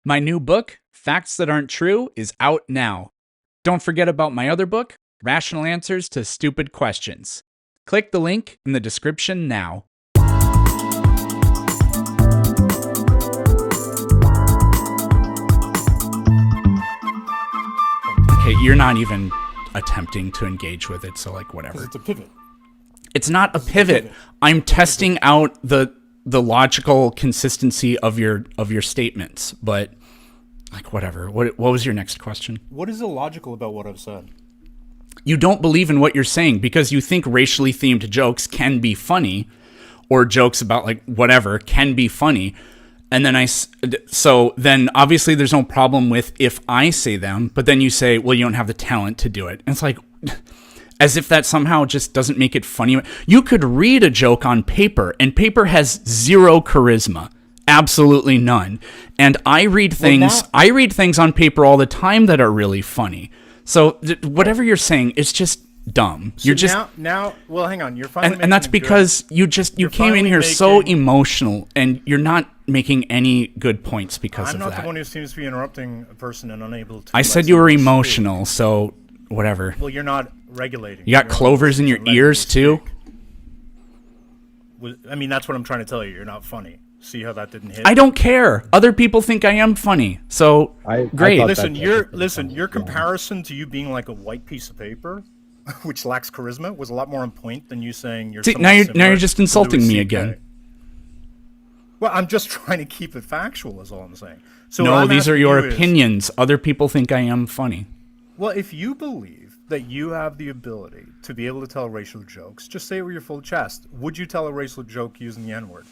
My new book, Facts That Aren't True, is out now. Don't forget about my other book, Rational Answers to Stupid Questions. Click the link in the description now. Okay, you're not even attempting to engage with it, so like whatever. It's a pivot. It's not a pivot. I'm testing out the logical consistency of your statements, but like whatever. What was your next question? What is illogical about what I've said? You don't believe in what you're saying because you think racially themed jokes can be funny, or jokes about like whatever can be funny. And then so then obviously there's no problem with if I say them, but then you say, well, you don't have the talent to do it. And it's like, as if that somehow just doesn't make it funny. You could read a joke on paper, and paper has zero charisma, absolutely none. And I read things on paper all the time that are really funny. So whatever you're saying, it's just dumb. So you're just now. Well, hang on. You're finally and that's because you came in here so emotional, and you're not making any good points because of that. I'm not the one who seems to be interrupting a person and unable to. I said you were emotional, so whatever. Well, you're not regulating. You got clovers in your ears too? I mean, that's what I'm trying to tell you. You're not funny. See how that didn't hit? I don't care. Other people think I am funny. So great. Listen, your comparison to you being like a white piece of paper, which lacks charisma, was a lot more on point than you saying you're. See, now you're just insulting me again. Well, I'm just trying to keep it factual. Is all I'm saying. So no, these are your opinions. Other people think I am funny. Well, if you believe that you have the ability to be able to tell racial jokes, just say it with your full chest. Would you tell a racial joke using the N-word?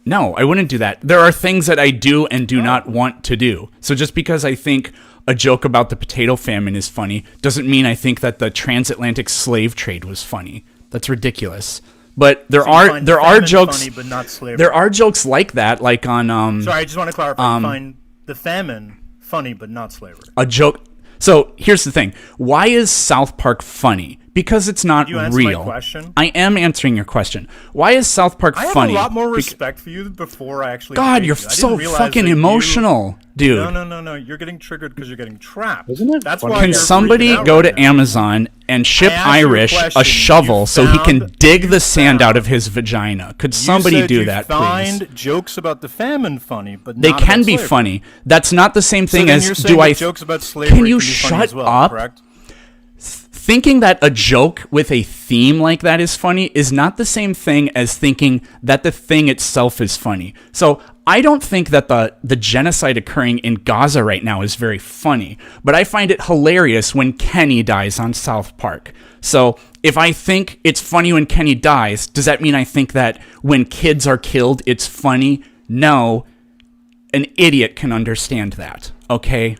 No, I wouldn't do that. There are things that I do and do not want to do. So just because I think a joke about the potato famine is funny doesn't mean I think that the transatlantic slave trade was funny. That's ridiculous. But there are jokes funny, but not slavery. There are jokes like that, like on Sorry, I just want to clarify. Find the famine funny, but not slavery. A joke. So here's the thing. Why is South Park funny? Because it's not you answer real. My question? I am answering your question. Why is South Park funny? I have a lot more respect for you before I actually. God, you're so fucking emotional, dude. No. You're getting triggered because you're getting trapped. Isn't it? That's funny? why. Can somebody go to Amazon and ship Irish a shovel so he can dig the sand out of his vagina? Could somebody do that, please? Find jokes about the famine funny, but they can be funny. That's not the same thing as do I? Jokes about slavery can you shut up? Correct? Thinking that a joke with a theme like that is funny is not the same thing as thinking that the thing itself is funny. So I don't think that the genocide occurring in Gaza right now is very funny, but I find it hilarious when Kenny dies on South Park. So if I think it's funny when Kenny dies, does that mean I think that when kids are killed, it's funny? No, an idiot can understand that, okay?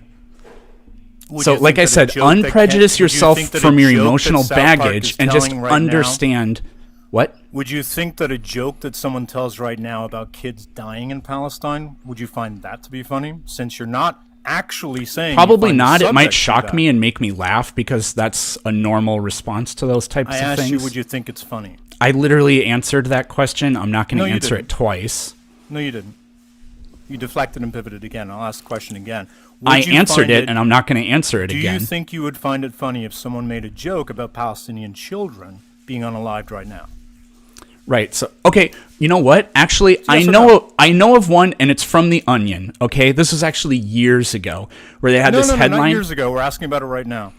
So, like I said, unprejudice yourself from your emotional baggage and just understand. What? Would you think that a joke that someone tells right now about kids dying in Palestine, would you find that to be funny? Since you're not actually saying. Probably not. It might shock me and make me laugh because that's a normal response to those types of things. I asked you, would you think it's funny? I literally answered that question. I'm not going to answer it twice. No, you didn't. You deflected and pivoted again. I'll ask the question again. I answered it, and I'm not going to answer it again. Do you think you would find it funny if someone made a joke about Palestinian children being unalived right now? Right. So, okay, you know what? Actually, I know of one, and it's from The Onion. Okay, this was actually years ago where they had this headline. Not years ago. We're asking about it right now.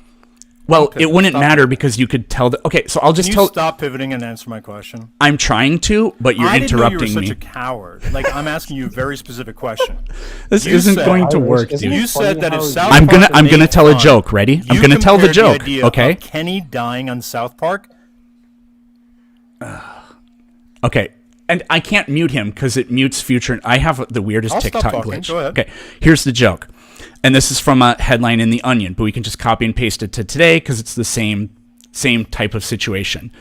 Well, it wouldn't matter because you could tell. Okay, so I'll just tell. Stop pivoting and answer my question. I'm trying to, but you're interrupting me. I didn't know you were such a coward. Like I'm asking you a very specific question. This isn't going to work, dude. You said that if South I'm Park gonna tell a joke. Ready? I'm gonna tell the joke. Okay. Kenny dying on South Park. Okay. And I can't mute him because it mutes future. I have the weirdest TikTok glitch. Go ahead. Okay, here's the joke. And this is from a headline in The Onion, but we can just copy and paste it to today because it's the same type of situation.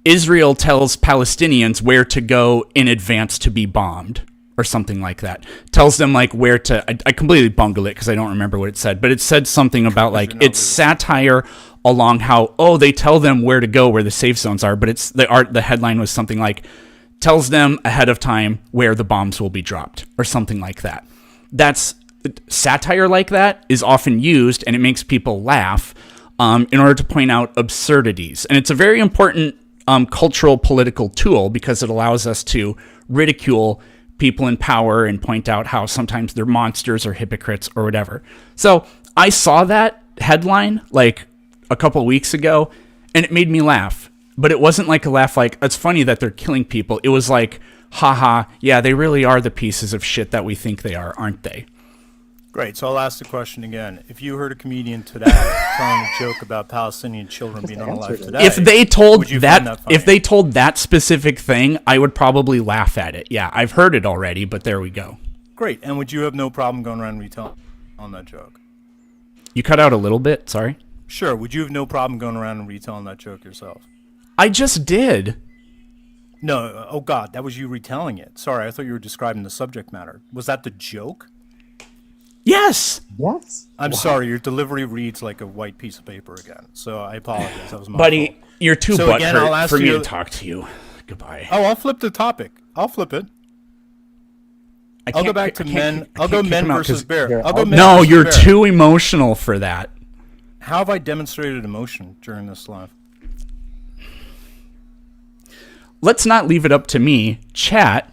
Israel tells Palestinians where to go in advance to be bombed, or something like that. Tells them like where to. I completely bungled it because I don't remember what it said, but it said something about like it's satire along how they tell them where to go, where the safe zones are, but it's the headline was something like tells them ahead of time where the bombs will be dropped or something like that. That's satire like that is often used, and it makes people laugh in order to point out absurdities. And it's a very important cultural political tool because it allows us to ridicule people in power and point out how sometimes they're monsters or hypocrites or whatever. So I saw that headline like a couple weeks ago, and it made me laugh. But it wasn't like a laugh like, it's funny that they're killing people. It was like, haha, yeah, they really are the pieces of shit that we think they are, aren't they? Great. So I'll ask the question again. If you heard a comedian today telling a joke about Palestinian children being unalive today, if they told would you find that funny? if they told that specific thing, I would probably laugh at it. Yeah, I've heard it already, but there we go. Great. And would you have no problem going around retelling on that joke? You cut out a little bit, sorry. Sure. Would you have no problem going around and retelling that joke yourself? I just did. No. Oh, God. That was you retelling it. Sorry. I thought you were describing the subject matter. Was that the joke? Yes. Yes. I'm sorry. Your delivery reads like a white piece of paper again. So I apologize. That was my Buddy, fault. you're too So again, I'll butthurt ask for me you- to talk to you. Goodbye. Oh, I'll flip the topic. I'll flip it. I'll go back to men. I'll go men versus bear. I'll go men No, versus you're bear. too emotional for that. How have I demonstrated emotion during this live? Let's not leave it up to me. Chat.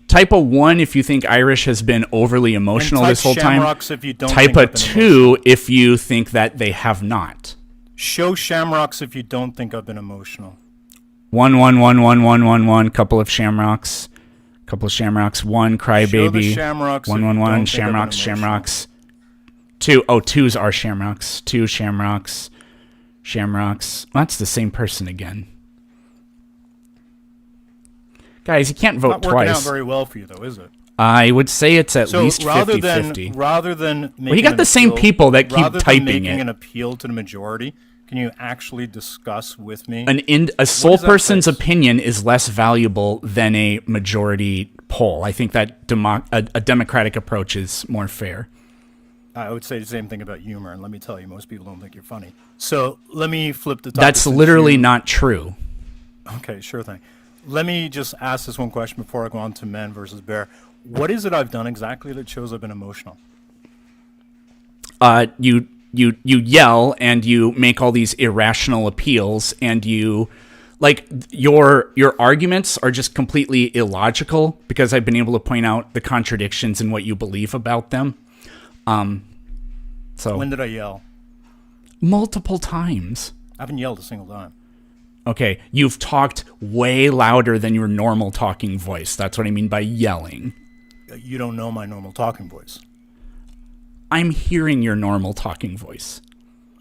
Type a 1 if you think Irish has been overly emotional type this whole time. shamrocks if you don't Type think a I've been 2 if you think that they have not. Show shamrocks if you don't think I've been emotional. 1 1 1 1 1 1 1. Couple of shamrocks. Couple of shamrocks. 1 Show the crybaby. shamrocks 1 if 1 you 1 don't think I've been shamrocks. emotional. Shamrocks. 2. Oh, 2s are shamrocks. 2 shamrocks. Shamrocks. Well, that's the same person again. Guys, you can't vote Not working out twice. very well for you, though, is it? I would say it's at So least rather 50-50. than Well, you got the same people that keep typing making it. an appeal to the majority, can you actually discuss with me? A sole does that person's face? opinion is less valuable than a majority poll. I think that a democratic approach is more fair. I would say the same thing about humor, and let me tell you, most people don't think you're funny. So let me flip the topic. That's since literally you- not true. Okay, sure thing. Let me just ask this one question before I go on to men versus bear. What is it I've done exactly that shows I've been emotional? You yell and you make all these irrational appeals, and you like your arguments are just completely illogical because I've been able to point out the contradictions in what you believe about them. So When did I yell? multiple times. I haven't yelled a single time. Okay, you've talked way louder than your normal talking voice. That's what I mean by yelling. You don't know my normal talking voice. I'm hearing your normal talking voice.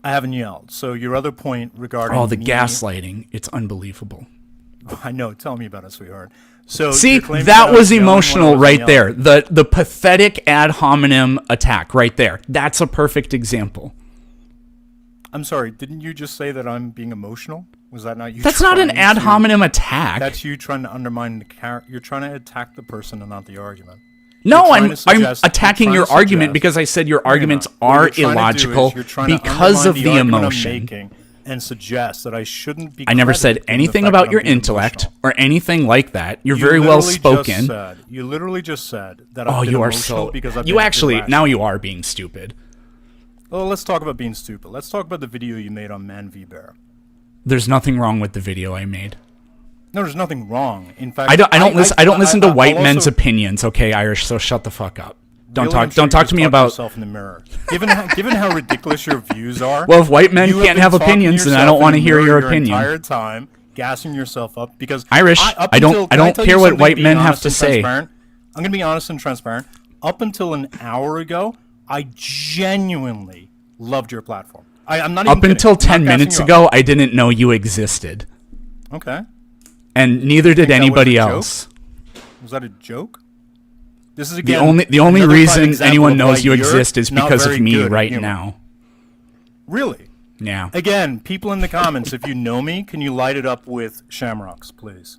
I haven't yelled. So your other point regarding Oh, the me- gaslighting. It's unbelievable. I know. Tell me about it, sweetheart. So See, you're claiming that I was yelling when I emotional wasn't right yelling. there. The pathetic ad hominem attack right there. That's a perfect example. I'm sorry. Didn't you just say that I'm being emotional? Was that not you? That's not an trying ad to- hominem attack. That's you trying to undermine the character. You're trying to attack the person and not the argument. No, You're trying I'm to suggest- attacking you're your trying to argument suggest- because I said your No, you're arguments not. What are you're trying to do is illogical you're trying to because undermine of the argument I'm emotion. making and suggest that I shouldn't be. I never said credited in the anything fact about that your I'm being intellect emotional. or anything like that. You're You very well literally spoken. You literally just said that I've Oh, been you are emotional so. because I've You been actually irrational. now you are being stupid. Well, let's talk about being stupid. Let's talk about the video you made on Man v Bear. There's nothing wrong with the video I made. No, there's nothing wrong. In fact, I don't listen to white I'll men's also- opinions. Okay, Irish. So shut the fuck up. Don't Really, I'm talk. sure Don't you talk just to me talk about. yourself in the mirror. Given how ridiculous your views are. Well, if white men you can't been have talking opinions, then I yourself don't in want the to hear mirror your your opinion. Entire time, gassing yourself up because Irish, up I don't- until- I can don't tell care you what something, white being men have honest to and say. transparent? I'm gonna be honest and transparent. Up until an hour ago, I genuinely loved your platform. I'm not even Up kidding. until I'm not 10 gassing minutes you up. ago, I didn't know you existed, Okay. and neither did that was a anybody joke? else. Was that a joke? This is The again only another prime reason example anyone of knows why you you're exist is not because of very me good at right humor. now. Really? Yeah. Again, people in the comments, if you know me, can you light it up with shamrocks, please?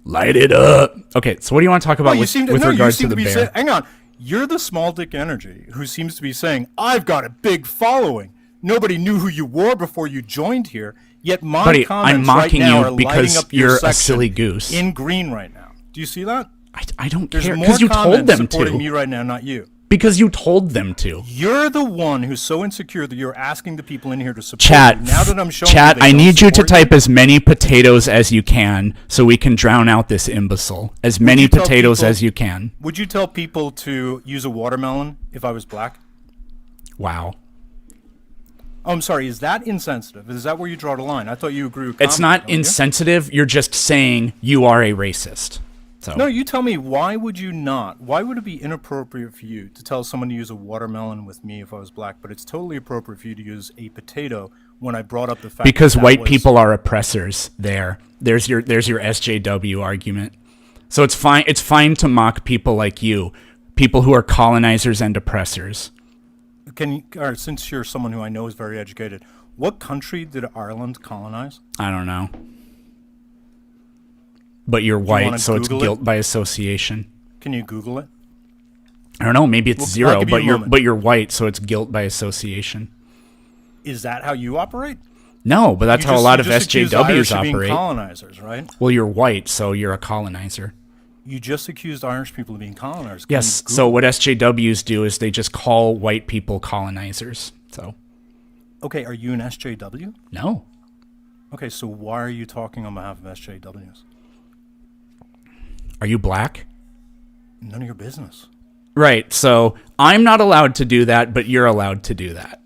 Light it up. Okay, so what do you want to talk about with regards to the bear? hang on. You're the small dick energy who seems to be saying, I've got a big following. Nobody knew who you were before you joined here, yet my Buddy, comments I'm mocking right now you are because lighting up your you're a section silly goose. in green right now. Do you see that? I don't There's care more because you told comments them supporting to. me right now, not you. Because you told them to. You're the one who's so insecure that you're asking the people in here to support Chat, you. Now that I'm showing chat, you they I don't need you to support type as many potatoes as you can so we can drown out this imbecile. As many you tell potatoes people- as you can. Would you tell people to use a watermelon if I was black? Wow. Oh, I'm sorry. Is that insensitive? Is that where you draw the line? I thought you agree with It's comedy, not don't you? insensitive. You're just saying you are a racist. So No, you tell me, why would you not? Why would it be inappropriate for you to tell someone to use a watermelon with me if I was black, but it's totally appropriate for you to use a potato when I brought up the fact because that white was- people are oppressors. There's your SJW argument. So it's fine. It's fine to mock people like you, people who are colonizers and oppressors. Since you're someone who I know is very educated, what country did Ireland colonize? I don't know. But you're wanna white, so it's Google it? guilt by association. Can you Google it? I don't know. Maybe it's Well, I'll zero, give you a moment. but you're white, so it's guilt by association. Is that how you operate? No, but that's You how a just- lot you of just accused Irish SJWs of being operate. colonizers, right? Well, you're white, so you're a colonizer. You just accused Irish people of being colonizers. Can Yes. you So Google- what SJWs do is they just call white people colonizers. So Okay, are you an SJW? no. Okay, so why are you talking on behalf of SJWs? Are you black? None of your business. Right. So I'm not allowed to do that, but you're allowed to do that.